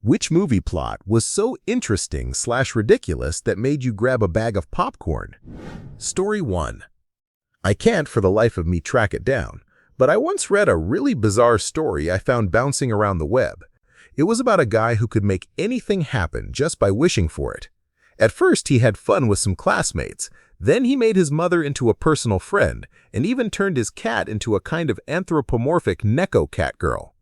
Which movie plot was so interesting/ridiculous that made you grab a bag of popcorn? Story 1. I can't for the life of me track it down, but I once read a really bizarre story I found bouncing around the web. It was about a guy who could make anything happen just by wishing for it. At first, he had fun with some classmates. Then he made his mother into a personal friend and even turned his cat into a kind of anthropomorphic Neko cat girl.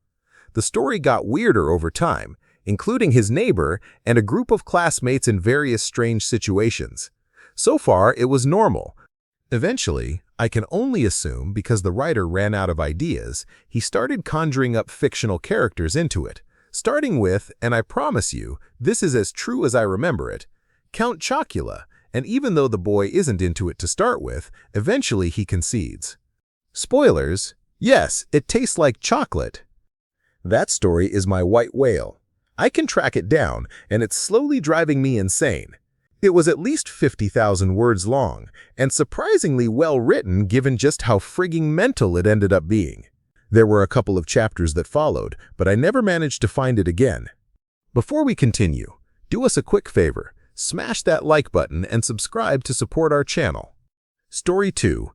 The story got weirder over time, including his neighbor and a group of classmates in various strange situations. So far, it was normal. Eventually, I can only assume because the writer ran out of ideas, he started conjuring up fictional characters into it, starting with, and I promise you, this is as true as I remember it, Count Chocula, and even though the boy isn't into it to start with, eventually he concedes. Spoilers, yes, it tastes like chocolate. That story is my white whale. I can track it down, and it's slowly driving me insane. It was at least 50,000 words long, and surprisingly well written given just how frigging mental it ended up being. There were a couple of chapters that followed, but I never managed to find it again. Before we continue, do us a quick favor. Smash that like button and subscribe to support our channel. Story 2.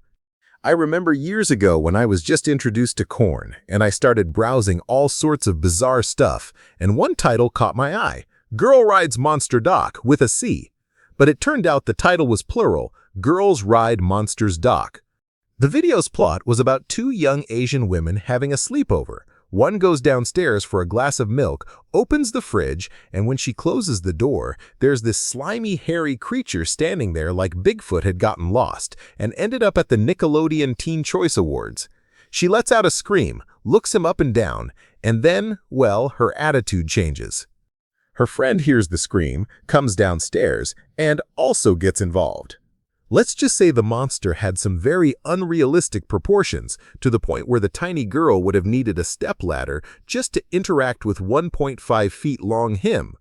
I remember years ago when I was just introduced to corn, and I started browsing all sorts of bizarre stuff, and one title caught my eye, Girl Rides Monster Doc, with a C. But it turned out the title was plural, Girls Ride Monsters Doc. The video's plot was about two young Asian women having a sleepover. One goes downstairs for a glass of milk, opens the fridge, and when she closes the door, there's this slimy, hairy creature standing there like Bigfoot had gotten lost and ended up at the Nickelodeon Teen Choice Awards. She lets out a scream, looks him up and down, and then, well, her attitude changes. Her friend hears the scream, comes downstairs, and also gets involved. Let's just say the monster had some very unrealistic proportions, to the point where the tiny girl would have needed a stepladder just to interact with 1.5 feet long him.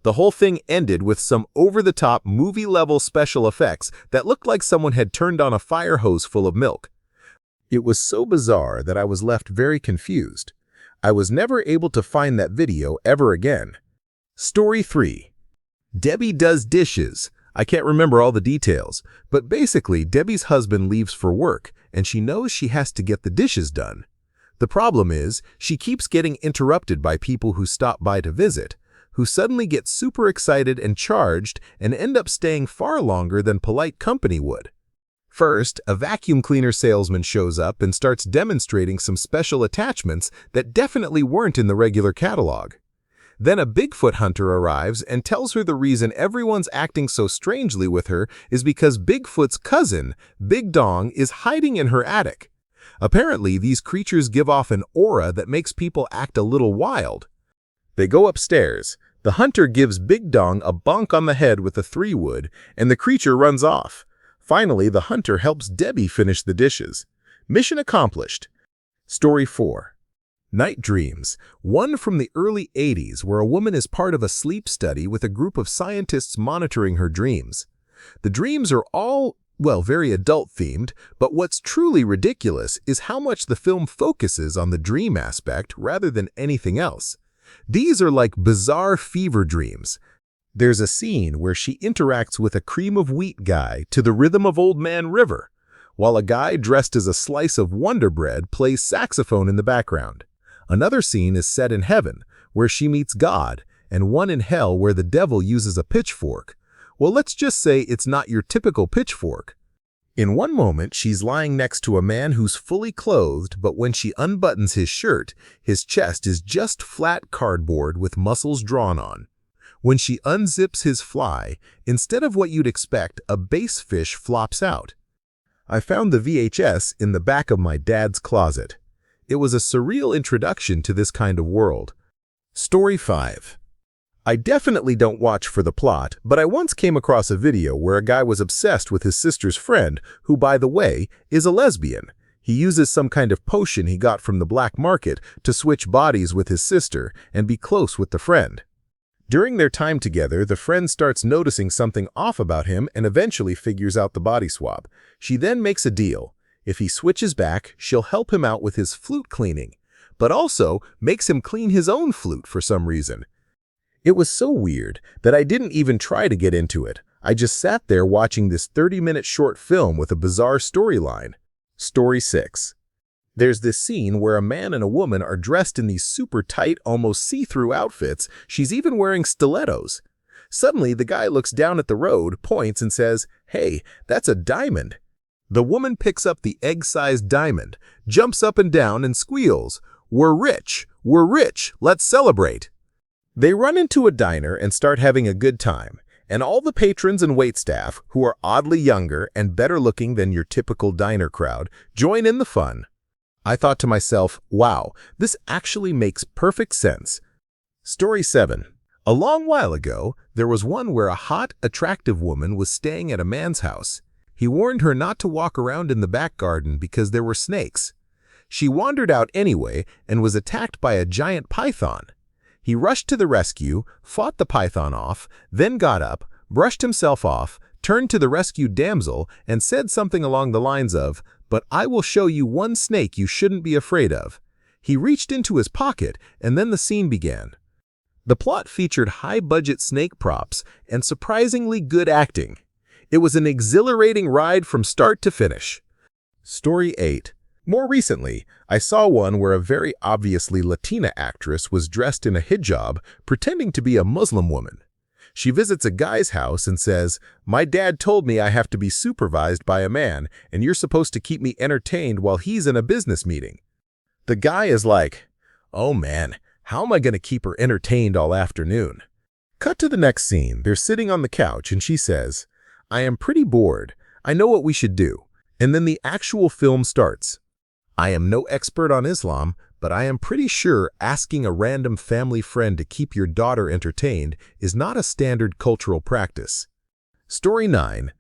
The whole thing ended with some over-the-top movie-level special effects that looked like someone had turned on a fire hose full of milk. It was so bizarre that I was left very confused. I was never able to find that video ever again. Story 3. Debbie does dishes. I can't remember all the details, but basically Debbie's husband leaves for work, and she knows she has to get the dishes done. The problem is, she keeps getting interrupted by people who stop by to visit, who suddenly get super excited and charged and end up staying far longer than polite company would. First, a vacuum cleaner salesman shows up and starts demonstrating some special attachments that definitely weren't in the regular catalog. Then a Bigfoot hunter arrives and tells her the reason everyone's acting so strangely with her is because Bigfoot's cousin, Big Dong, is hiding in her attic. Apparently, these creatures give off an aura that makes people act a little wild. They go upstairs. The hunter gives Big Dong a bonk on the head with a 3-wood, and the creature runs off. Finally, the hunter helps Debbie finish the dishes. Mission accomplished. Story 4. Night Dreams, one from the early 80s where a woman is part of a sleep study with a group of scientists monitoring her dreams. The dreams are all, well, very adult-themed, but what's truly ridiculous is how much the film focuses on the dream aspect rather than anything else. These are like bizarre fever dreams. There's a scene where she interacts with a cream of wheat guy to the rhythm of Old Man River, while a guy dressed as a slice of Wonder Bread plays saxophone in the background. Another scene is set in heaven, where she meets God, and one in hell where the devil uses a pitchfork. Well, let's just say it's not your typical pitchfork. In one moment, she's lying next to a man who's fully clothed, but when she unbuttons his shirt, his chest is just flat cardboard with muscles drawn on. When she unzips his fly, instead of what you'd expect, a bass fish flops out. I found the VHS in the back of my dad's closet. It was a surreal introduction to this kind of world. Story 5. I definitely don't watch for the plot, but I once came across a video where a guy was obsessed with his sister's friend, who, by the way, is a lesbian. He uses some kind of potion he got from the black market to switch bodies with his sister and be close with the friend. During their time together, the friend starts noticing something off about him and eventually figures out the body swap. She then makes a deal. If he switches back, she'll help him out with his flute cleaning, but also makes him clean his own flute for some reason. It was so weird that I didn't even try to get into it. I just sat there watching this 30-minute short film with a bizarre storyline. Story 6. There's this scene where a man and a woman are dressed in these super tight, almost see-through outfits. She's even wearing stilettos. Suddenly, the guy looks down at the road, points, and says, "Hey, that's a diamond." The woman picks up the egg-sized diamond, jumps up and down, and squeals, "We're rich! We're rich! Let's celebrate!" They run into a diner and start having a good time, and all the patrons and waitstaff, who are oddly younger and better looking than your typical diner crowd, join in the fun. I thought to myself, wow, this actually makes perfect sense. Story 7. A long while ago, there was one where a hot, attractive woman was staying at a man's house. He warned her not to walk around in the back garden because there were snakes. She wandered out anyway and was attacked by a giant python. He rushed to the rescue, fought the python off, then got up, brushed himself off, turned to the rescued damsel, and said something along the lines of, "But I will show you one snake you shouldn't be afraid of." He reached into his pocket, and then the scene began. The plot featured high-budget snake props and surprisingly good acting. It was an exhilarating ride from start to finish. Story 8. More recently, I saw one where a very obviously Latina actress was dressed in a hijab, pretending to be a Muslim woman. She visits a guy's house and says, "My dad told me I have to be supervised by a man, and you're supposed to keep me entertained while he's in a business meeting." The guy is like, "Oh man, how am I going to keep her entertained all afternoon?" Cut to the next scene. They're sitting on the couch and she says, "I am pretty bored. I know what we should do." And then the actual film starts. I am no expert on Islam, but I am pretty sure asking a random family friend to keep your daughter entertained is not a standard cultural practice. Story 9.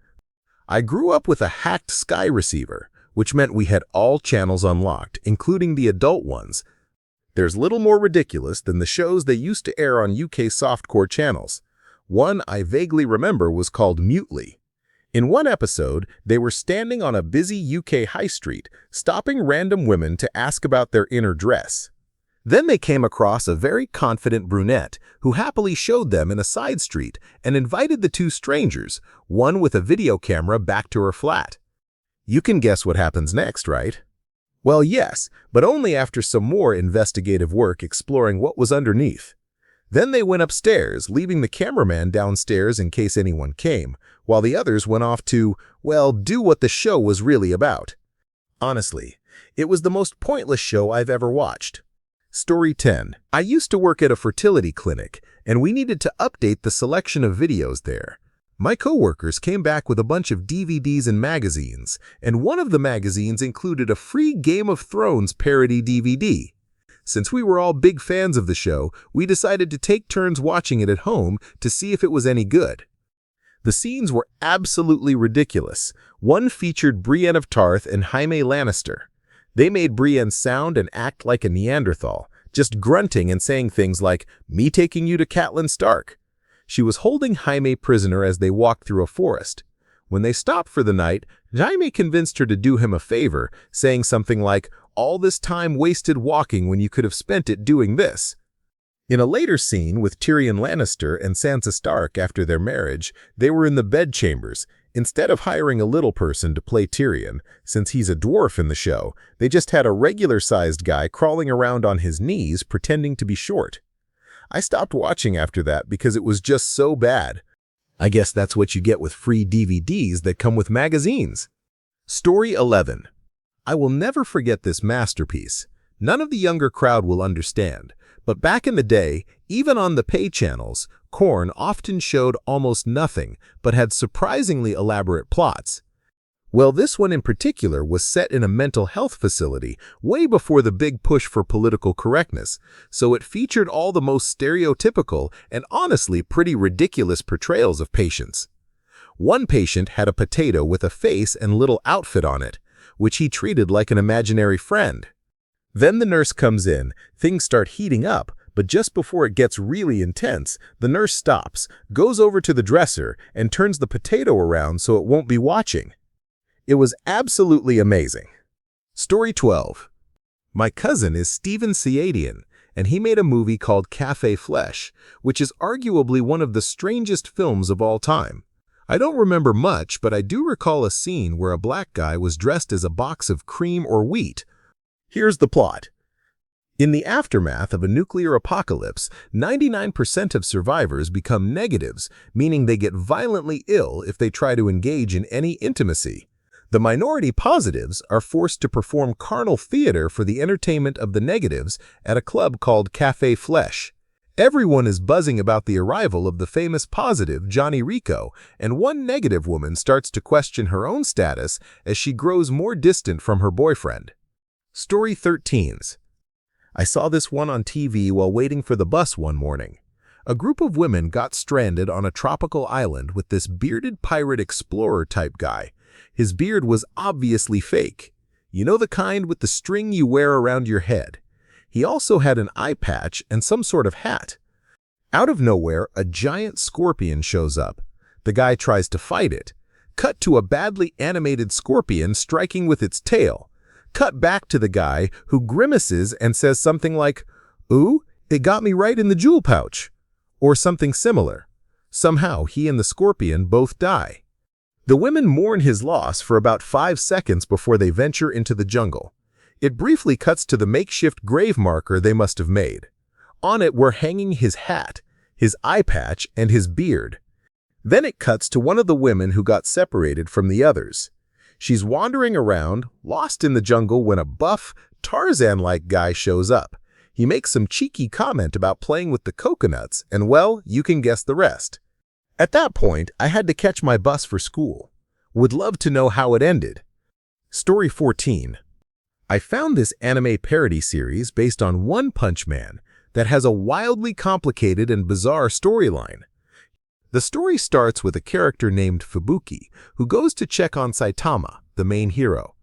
I grew up with a hacked Sky receiver, which meant we had all channels unlocked, including the adult ones. There's little more ridiculous than the shows they used to air on UK softcore channels. One I vaguely remember was called Mutely. In one episode, they were standing on a busy UK high street, stopping random women to ask about their inner dress. Then they came across a very confident brunette who happily showed them in a side street and invited the two strangers, one with a video camera, back to her flat. You can guess what happens next, right? Well, yes, but only after some more investigative work exploring what was underneath. Then they went upstairs, leaving the cameraman downstairs in case anyone came, while the others went off to, well, do what the show was really about. Honestly, it was the most pointless show I've ever watched. Story 10. I used to work at a fertility clinic, and we needed to update the selection of videos there. My coworkers came back with a bunch of DVDs and magazines, and one of the magazines included a free Game of Thrones parody DVD. Since we were all big fans of the show, we decided to take turns watching it at home to see if it was any good. The scenes were absolutely ridiculous. One featured Brienne of Tarth and Jaime Lannister. They made Brienne sound and act like a Neanderthal, just grunting and saying things like, "Me taking you to Catelyn Stark." She was holding Jaime prisoner as they walked through a forest. When they stopped for the night, Jaime convinced her to do him a favor, saying something like, "All this time wasted walking when you could have spent it doing this." In a later scene with Tyrion Lannister and Sansa Stark after their marriage, they were in the bedchambers. Instead of hiring a little person to play Tyrion, since he's a dwarf in the show, they just had a regular-sized guy crawling around on his knees pretending to be short. I stopped watching after that because it was just so bad. I guess that's what you get with free DVDs that come with magazines. Story 11. I will never forget this masterpiece. None of the younger crowd will understand, but back in the day, even on the pay channels, Korn often showed almost nothing, but had surprisingly elaborate plots. Well, this one in particular was set in a mental health facility way before the big push for political correctness, so it featured all the most stereotypical and honestly pretty ridiculous portrayals of patients. One patient had a potato with a face and little outfit on it, which he treated like an imaginary friend. Then the nurse comes in, things start heating up, but just before it gets really intense, the nurse stops, goes over to the dresser, and turns the potato around so it won't be watching. It was absolutely amazing. Story 12. My cousin is Steven Ciadian, and he made a movie called Café Flesh, which is arguably one of the strangest films of all time. I don't remember much, but I do recall a scene where a black guy was dressed as a box of cream or wheat. Here's the plot. In the aftermath of a nuclear apocalypse, 99% of survivors become negatives, meaning they get violently ill if they try to engage in any intimacy. The minority positives are forced to perform carnal theater for the entertainment of the negatives at a club called Café Flesh. Everyone is buzzing about the arrival of the famous positive Johnny Rico, and one negative woman starts to question her own status as she grows more distant from her boyfriend. Story 13. I saw this one on TV while waiting for the bus one morning. A group of women got stranded on a tropical island with this bearded pirate explorer type guy. His beard was obviously fake. You know, the kind with the string you wear around your head. He also had an eye patch and some sort of hat. Out of nowhere, a giant scorpion shows up. The guy tries to fight it. Cut to a badly animated scorpion striking with its tail. Cut back to the guy who grimaces and says something like, "Ooh, it got me right in the jewel pouch," or something similar. Somehow, he and the scorpion both die. The women mourn his loss for about 5 seconds before they venture into the jungle. It briefly cuts to the makeshift grave marker they must have made. On it were hanging his hat, his eye patch, and his beard. Then it cuts to one of the women who got separated from the others. She's wandering around, lost in the jungle, when a buff, Tarzan-like guy shows up. He makes some cheeky comment about playing with the coconuts, and well, you can guess the rest. At that point, I had to catch my bus for school. Would love to know how it ended. Story 14. I found this anime parody series based on One Punch Man that has a wildly complicated and bizarre storyline. The story starts with a character named Fubuki who goes to check on Saitama, the main hero.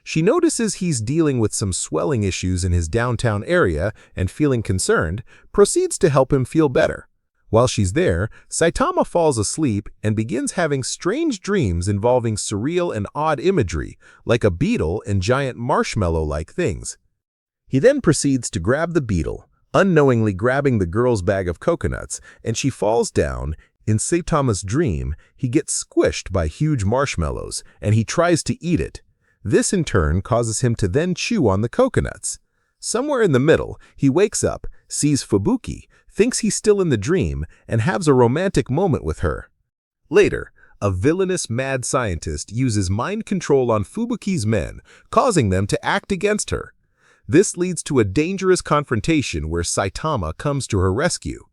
She notices he's dealing with some swelling issues in his downtown area and, feeling concerned, proceeds to help him feel better. While she's there, Saitama falls asleep and begins having strange dreams involving surreal and odd imagery, like a beetle and giant marshmallow-like things. He then proceeds to grab the beetle, unknowingly grabbing the girl's bag of coconuts, and she falls down. In Saitama's dream, he gets squished by huge marshmallows, and he tries to eat it. This in turn causes him to then chew on the coconuts. Somewhere in the middle, he wakes up, sees Fubuki, thinks he's still in the dream, and has a romantic moment with her. Later, a villainous mad scientist uses mind control on Fubuki's men, causing them to act against her. This leads to a dangerous confrontation where Saitama comes to her rescue.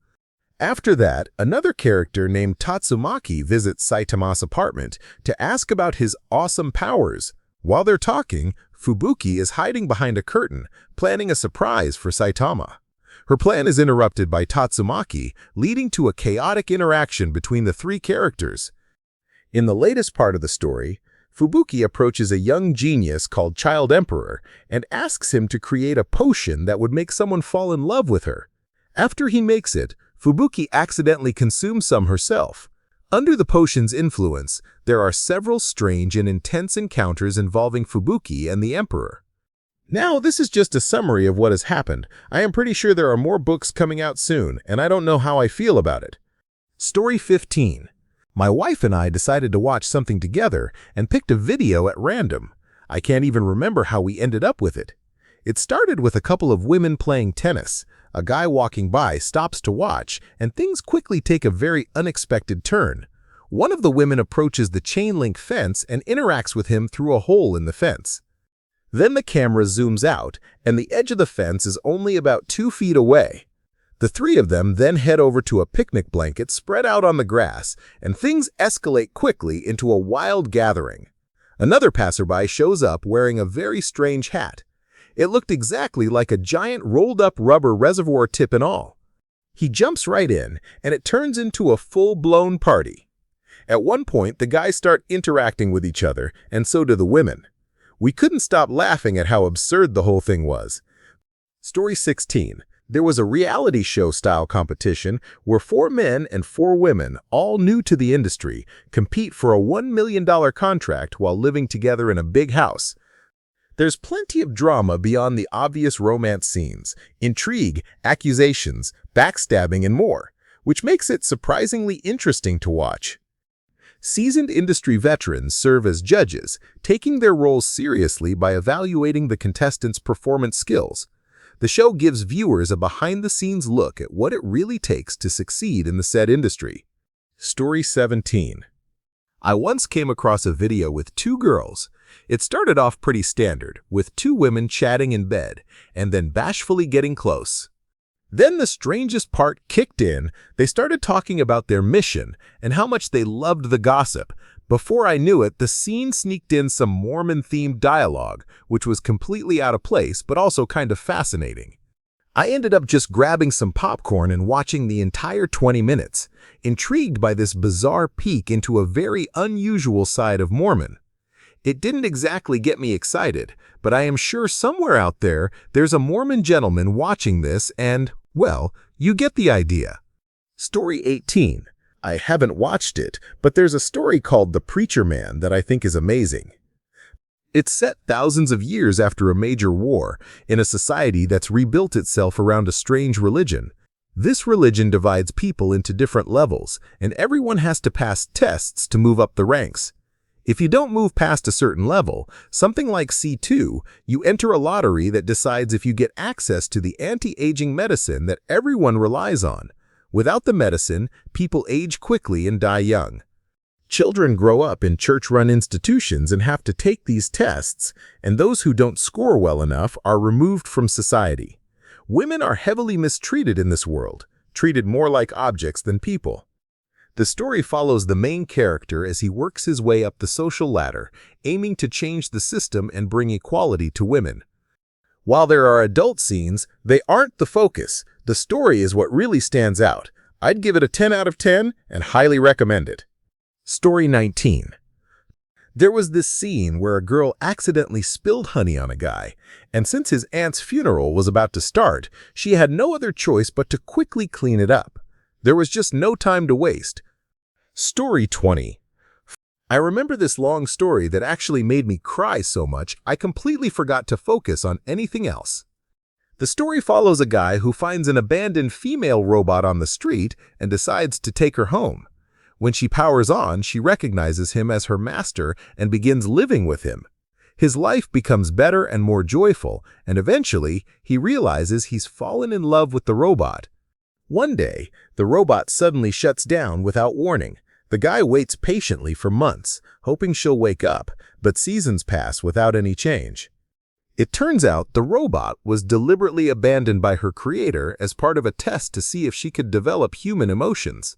After that, another character named Tatsumaki visits Saitama's apartment to ask about his awesome powers. While they're talking, Fubuki is hiding behind a curtain, planning a surprise for Saitama. Her plan is interrupted by Tatsumaki, leading to a chaotic interaction between the three characters. In the latest part of the story, Fubuki approaches a young genius called Child Emperor and asks him to create a potion that would make someone fall in love with her. After he makes it, Fubuki accidentally consumes some herself. Under the potion's influence, there are several strange and intense encounters involving Fubuki and the Emperor. Now, this is just a summary of what has happened. I am pretty sure there are more books coming out soon, and I don't know how I feel about it. Story 15. My wife and I decided to watch something together and picked a video at random. I can't even remember how we ended up with it. It started with a couple of women playing tennis. A guy walking by stops to watch, and things quickly take a very unexpected turn. One of the women approaches the chain-link fence and interacts with him through a hole in the fence. Then the camera zooms out, and the edge of the fence is only about 2 feet away. The three of them then head over to a picnic blanket spread out on the grass, and things escalate quickly into a wild gathering. Another passerby shows up wearing a very strange hat. It looked exactly like a giant rolled-up rubber reservoir tip and all. He jumps right in, and it turns into a full-blown party. At one point, the guys start interacting with each other, and so do the women. We couldn't stop laughing at how absurd the whole thing was. Story 16. There was a reality show-style competition where 4 men and 4 women, all new to the industry, compete for a $1 million contract while living together in a big house. There's plenty of drama beyond the obvious romance scenes, intrigue, accusations, backstabbing, and more, which makes it surprisingly interesting to watch. Seasoned industry veterans serve as judges, taking their roles seriously by evaluating the contestants' performance skills. The show gives viewers a behind-the-scenes look at what it really takes to succeed in the said industry. Story 17. I once came across a video with two girls. It started off pretty standard, with two women chatting in bed, and then bashfully getting close. Then the strangest part kicked in. They started talking about their mission and how much they loved the gossip. Before I knew it, the scene sneaked in some Mormon-themed dialogue, which was completely out of place but also kind of fascinating. I ended up just grabbing some popcorn and watching the entire 20 minutes, intrigued by this bizarre peek into a very unusual side of Mormon. It didn't exactly get me excited, but I am sure somewhere out there there's a Mormon gentleman watching this and, well, you get the idea. Story 18. I haven't watched it, but there's a story called The Preacher Man that I think is amazing. It's set thousands of years after a major war, in a society that's rebuilt itself around a strange religion. This religion divides people into different levels, and everyone has to pass tests to move up the ranks. If you don't move past a certain level, something like C2, you enter a lottery that decides if you get access to the anti-aging medicine that everyone relies on. Without the medicine, people age quickly and die young. Children grow up in church-run institutions and have to take these tests, and those who don't score well enough are removed from society. Women are heavily mistreated in this world, treated more like objects than people. The story follows the main character as he works his way up the social ladder, aiming to change the system and bring equality to women. While there are adult scenes, they aren't the focus. The story is what really stands out. I'd give it a 10 out of 10 and highly recommend it. Story 19. There was this scene where a girl accidentally spilled honey on a guy, and since his aunt's funeral was about to start, she had no other choice but to quickly clean it up. There was just no time to waste. Story 20. I remember this long story that actually made me cry so much I completely forgot to focus on anything else. The story follows a guy who finds an abandoned female robot on the street and decides to take her home. When she powers on, she recognizes him as her master and begins living with him. His life becomes better and more joyful, and eventually, he realizes he's fallen in love with the robot. One day, the robot suddenly shuts down without warning. The guy waits patiently for months, hoping she'll wake up, but seasons pass without any change. It turns out the robot was deliberately abandoned by her creator as part of a test to see if she could develop human emotions.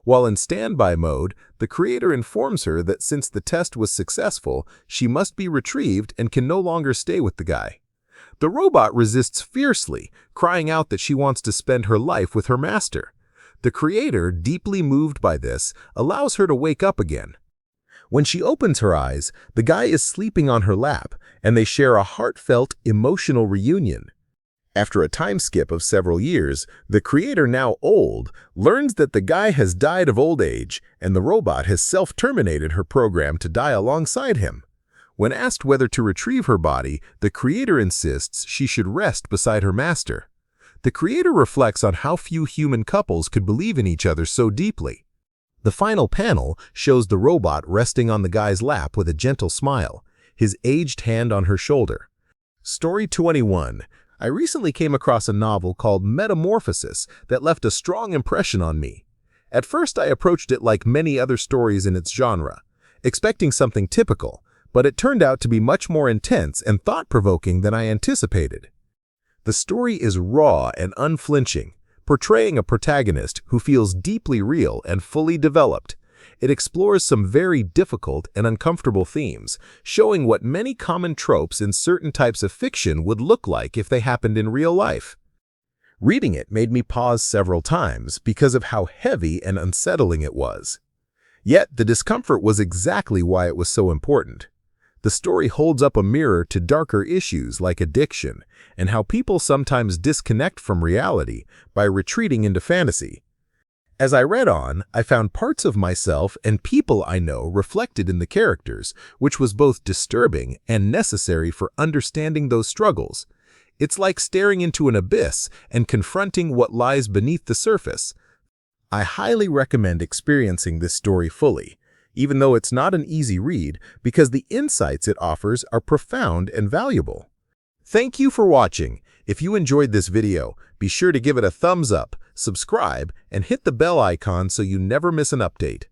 While in standby mode, the creator informs her that since the test was successful, she must be retrieved and can no longer stay with the guy. The robot resists fiercely, crying out that she wants to spend her life with her master. The creator, deeply moved by this, allows her to wake up again. When she opens her eyes, the guy is sleeping on her lap, and they share a heartfelt, emotional reunion. After a time skip of several years, the creator, now old, learns that the guy has died of old age, and the robot has self-terminated her program to die alongside him. When asked whether to retrieve her body, the creator insists she should rest beside her master. The creator reflects on how few human couples could believe in each other so deeply. The final panel shows the robot resting on the guy's lap with a gentle smile, his aged hand on her shoulder. Story 21. I recently came across a novel called Metamorphosis that left a strong impression on me. At first, I approached it like many other stories in its genre, expecting something typical, but it turned out to be much more intense and thought-provoking than I anticipated. The story is raw and unflinching, portraying a protagonist who feels deeply real and fully developed. It explores some very difficult and uncomfortable themes, showing what many common tropes in certain types of fiction would look like if they happened in real life. Reading it made me pause several times because of how heavy and unsettling it was. Yet the discomfort was exactly why it was so important. The story holds up a mirror to darker issues like addiction and how people sometimes disconnect from reality by retreating into fantasy. As I read on, I found parts of myself and people I know reflected in the characters, which was both disturbing and necessary for understanding those struggles. It's like staring into an abyss and confronting what lies beneath the surface. I highly recommend experiencing this story fully, even though it's not an easy read, because the insights it offers are profound and valuable. Thank you for watching. If you enjoyed this video, be sure to give it a thumbs up, subscribe, and hit the bell icon so you never miss an update.